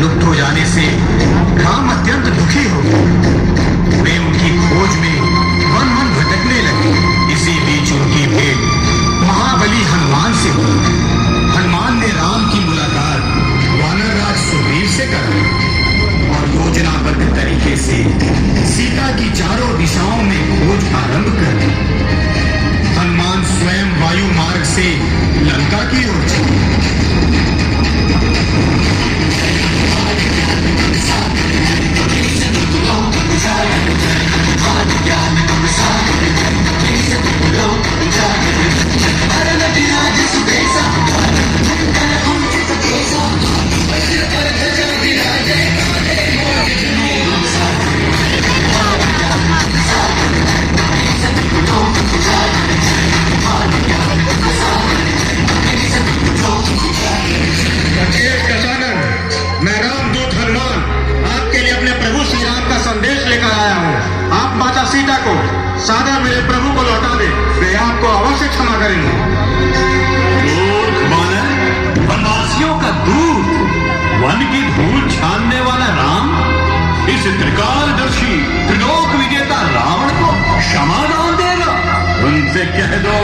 लुप्त हो जाने से राम अत्यंत दुखी हो गए। वे उनकी खोज में वन वन भटकने लगे। इसी बीच उनकी भेंट महाबली हनुमान से हुई। हनुमान ने राम की मुलाकात वानरराज सुग्रीव से कराई और योजनाबद्ध तरीके से सीता की चारों दिशाओं में खोज आरंभ कर दी। हनुमान स्वयं वायु मार्ग से लंका की ओर चले। सीता को सादा मेरे प्रभु को लौटा दे, वे आपको अवश्य क्षमा करेंगे। मूर्ख वानर, वनवासियों का दूत, वन की धूल छानने वाला राम इस त्रिकालदर्शी त्रिलोक विजेता रावण को क्षमा दान देगा। उनसे कह दो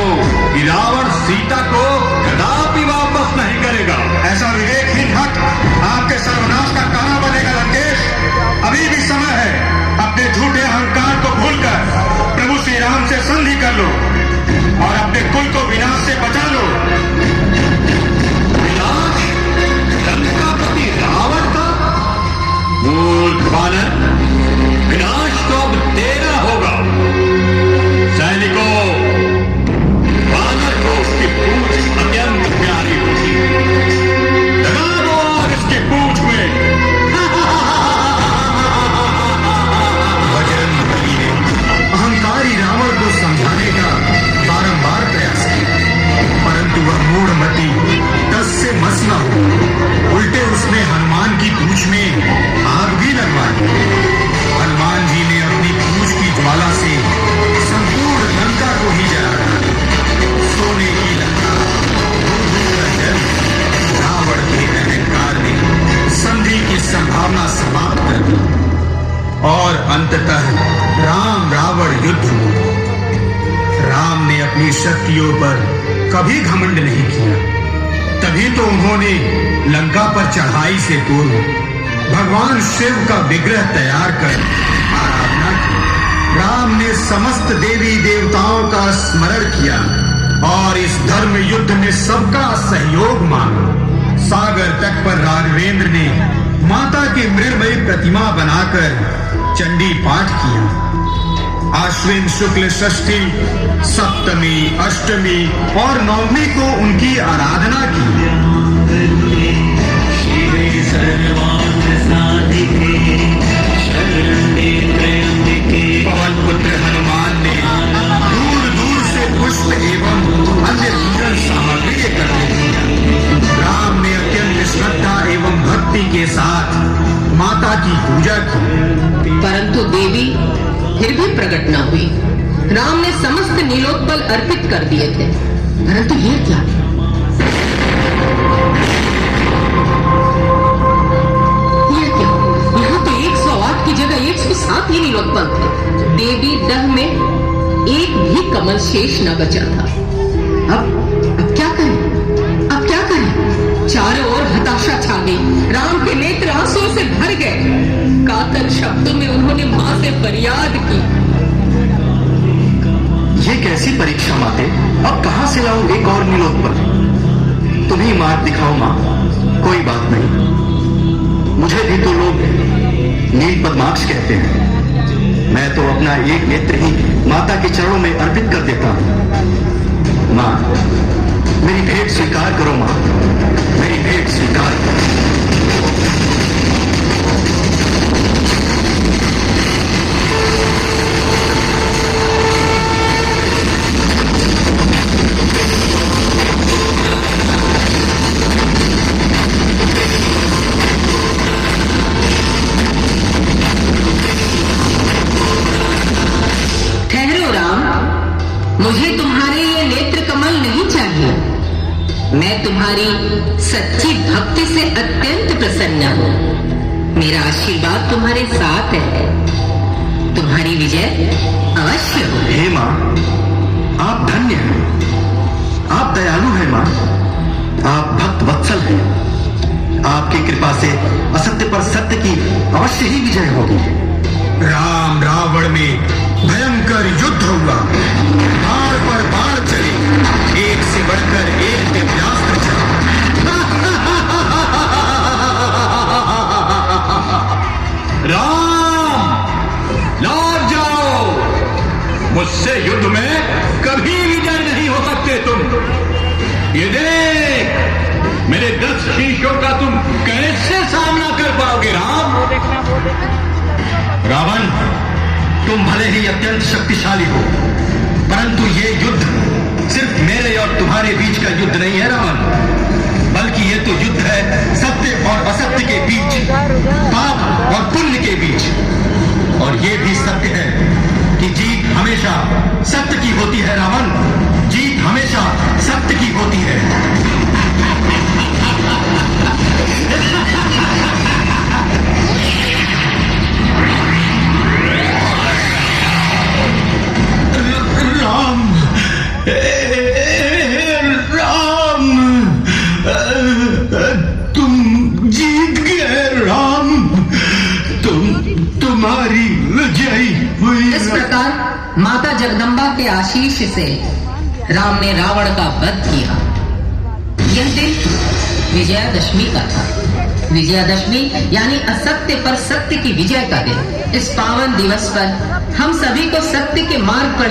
कि रावण सीता को कदापि वापस नहीं करेगा। ऐसा विवेकहीन भक्त आपके सर्वनाश का कारण बनेगा। लंकेश, अभी भी समय है। अपने झूठे अहंकार को भूलकर प्रभु श्री राम से संधि कर लो और अपने कुल को विनाश से बचा लो। विनाश लंकापति रावण का? मूर्ख वानर, विनाश तो अब तेरा होगा। सैनिकों, वानर को उसकी पूंछ अत्यंत प्यारी होती है। लगा दो आग इसकी पूंछ में। अहंकारी रावण को समझाने का बारंबार प्रयास किया, परंतु वह मूढ़मती टस से मस न हो। उल्टे उसने हनुमान की पूंछ में आग भी लगवा दी। हनुमान जी ने अपनी पूंछ की ज्वाला से संपूर्ण लंका को ही जला डाला। सोने की लंका, रावण के अहंकार ने संधि की संभावना समाप्त कर दी और अंततः राम रावण युद्ध हुआ। राम ने अपनी शक्तियों पर कभी घमंड नहीं किया, तभी तो उन्होंने लंका पर चढ़ाई से पूर्व भगवान शिव का विग्रह तैयार कर आराधना की। राम ने समस्त देवी देवताओं का स्मरण किया और इस धर्म युद्ध में सबका सहयोग मांगा। सागर तट पर राघवेंद्र ने माता की मृणमयी प्रतिमा बनाकर चंडी पाठ किया। आश्विन शुक्ल षष्ठी, सप्तमी, अष्टमी और नवमी को उनकी आराधना की। पवन पुत्र हनुमान ने दूर दूर से पुष्प एवं अन्य पूजन सामग्री एकत्र किया। राम ने अत्यंत श्रद्धा एवं भक्ति के साथ माता की पूजा की, परंतु देवी फिर भी प्रकट न हुई। राम ने समस्त नीलोत्पल अर्पित कर दिए थे, परंतु ये क्या? यहाँ तो 108 की जगह 107 ही नीलोत्पल थे। देवी दह में एक भी कमल शेष न बचा था। अब क्या करें? अब क्या करें? चारों ओर हताशा छा गई। राम के नेत्र आंसुओं से भर गए। कातर शब्दों में उन्होंने मां से फरियाद की। ये कैसी परीक्षा माते? अब कहां से लाऊं एक और नीलोत्पल? तुम ही मार्ग दिखाओ मां। कोई बात नहीं, मुझे भी तो लोग नील पद्माक्ष कहते हैं। मैं तो अपना एक नेत्र ही माता के चरणों में अर्पित कर देता हूं। मां, मेरी भेंट स्वीकार करो मां, मेरी भेंट स्वीकार करो। मुझे तुम्हारे ये नेत्र कमल नहीं चाहिए। मैं तुम्हारी सच्ची भक्ति से अत्यंत प्रसन्न हूँ। मेरा आशीर्वाद तुम्हारे साथ है। तुम्हारी विजय अवश्य हो। हे माँ, आप धन्य हैं, आप दयालु हैं माँ, आप भक्त वत्सल हैं। आपकी कृपा से असत्य पर सत्य की अवश्य ही विजय होगी। राम रावण में भयंकर युद्ध हुआ, बाण पर बाण चले, एक से बढ़कर एक दिव्यास्त्र चला। राम, लौट जाओ। मुझसे युद्ध में कभी विजय नहीं हो सकते तुम। ये देख, मेरे 10 शीशों का तुम कैसे सामना कर पाओगे राम? रावण, तुम भले ही अत्यंत शक्तिशाली हो, परंतु ये युद्ध सिर्फ मेरे और तुम्हारे बीच का युद्ध नहीं है रावण, बल्कि ये तो युद्ध है सत्य और असत्य के बीच, पाप और पुण्य के बीच। और ये भी सत्य है कि जीत हमेशा सत्य की होती है रावण, जीत हमेशा सत्य की होती है। राम, राम, तुम जीत गए राम, तुम्हारी विजय हुई। इस प्रकार माता जगदम्बा के आशीष से राम ने रावण का वध किया। यह दिन विजयादशमी का था। विजयादशमी यानी असत्य पर सत्य की विजय का दिन। इस पावन दिवस पर हम सभी को सत्य के मार्ग पर